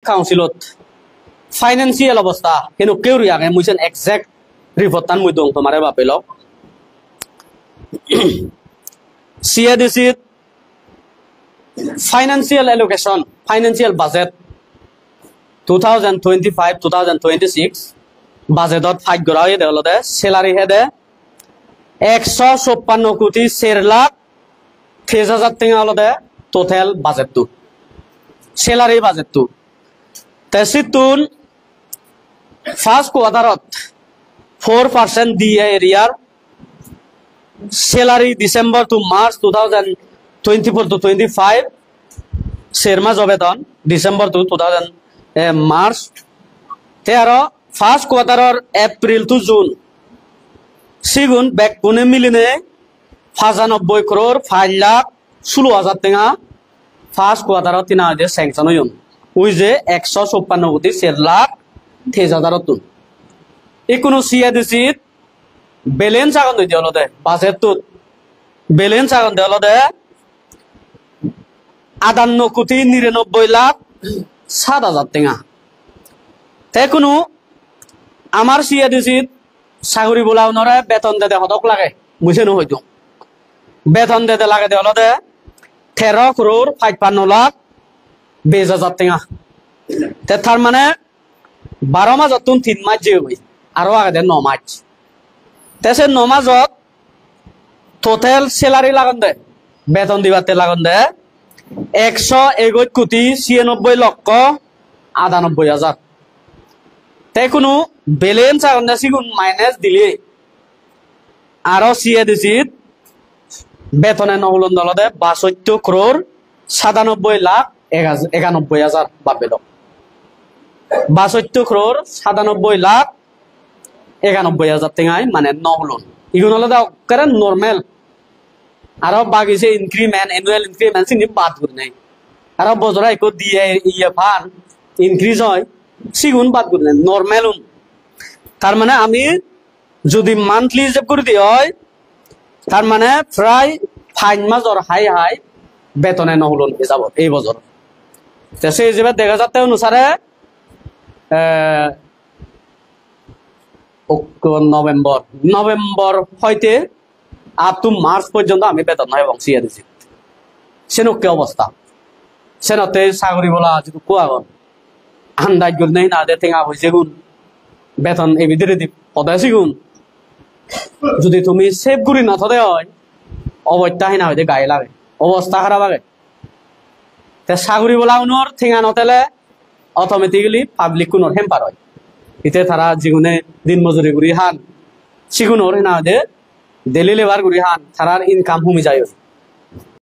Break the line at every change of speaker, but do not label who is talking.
কাউন্সিলত financial অবস্থা কিন্তু কেউ রিয়াকে মুইছেন এক্সাক্ট রিপোর্ট তান মুই দং তোমারে বাপেলক CADC financial allocation financial budget 2025-2026 budgetot fight kora hoye deolode salary hede 156 কোটি 4 লাখ 30,000 টাকা olode total budget tu salary budget tu tesitun first quarter ot 4% DA area salary December to March 2024-25 serma jobeton December to 2000 March tero first quarter or April to June sigun back pune miline 95 crore 5 lakh 16,000 টাকা first quarter ot tina de sanction hoyon oi je 156 কোটি 4 lakh 30,000 tun ekono CADC balance agon de olode budget to balance agon de olode 58 কোটি 99 লাখ 7,000 টাকা তে কোনো আমার CADC চাকরি বলাও নরে বেতন দেতে হতক লাগে মুছে ন হইতো বেতন দেতে লাগে de olode 13 crore 55 লাখ 20,000 টাকা তে তার মানে 12 মাস অতুন 3 মাস যে হই আরো আগে দে 9 মাস তেসে 9 মাসত টোটাল স্যালারি লাগন দে বেতন দিবাতে লাগন দে 121 কোটি 96 লক্ষ 98,000 তে কোনো ব্যালেন্স আগন দে সিগুন মাইনাস দিলে আরো CADC বেতনে নহলন দলদে 62 crore 97 লাখ 91,000 বাপেল 62 crore 97 লাখ 91,000 টাকায় মানে নহলন ইগুন হলো দা করে নরমাল আরো বাগিছে ইনক্রিমেন্ট অ্যানুয়াল ইনক্রিমেন্ট সিনি বাদ করে নাই আরো বছরে একো দিয়ে ইয়া ফান ইনক্রিজ হয় সিগুন বাদ করে নাই নরমাল তার মানে আমি যদি মান্থলি হিসাব করে দিই হয় তার মানে প্রায় 5 মাস আর হাই হাই বেতনে নহলন যাব এই বছর তো সেই হিসেবে দেখা যাচ্ছে অনুসারে নভেম্বর হইতে আপ টু মার্চ পর্যন্ত আমি বেতন নাই এবং CADC সেনকে অবস্থা সেনতে চাকরি বলা যদি কোয়া গল আন্দাজ গল নাই না দে টেঙা হয়েছে গুণ বেতন এই ভিতরে দি পদাসি গুণ যদি তুমি সেভ করি না থদে হয় অবস্থা না হইতে গায়ে লাগে অবস্থা খারাপ লাগে তে চাকরি বলা উনোর ঠেঙা নতেলে অটোমেটিক্যালি পাবলিক কোনোর হেম্পার হয় ইতে তারা যেগুনে দিন মজুরি করি হান সিগুনোর না দে ডেলি লেবার করি হান তারার ইনকাম কমে যায়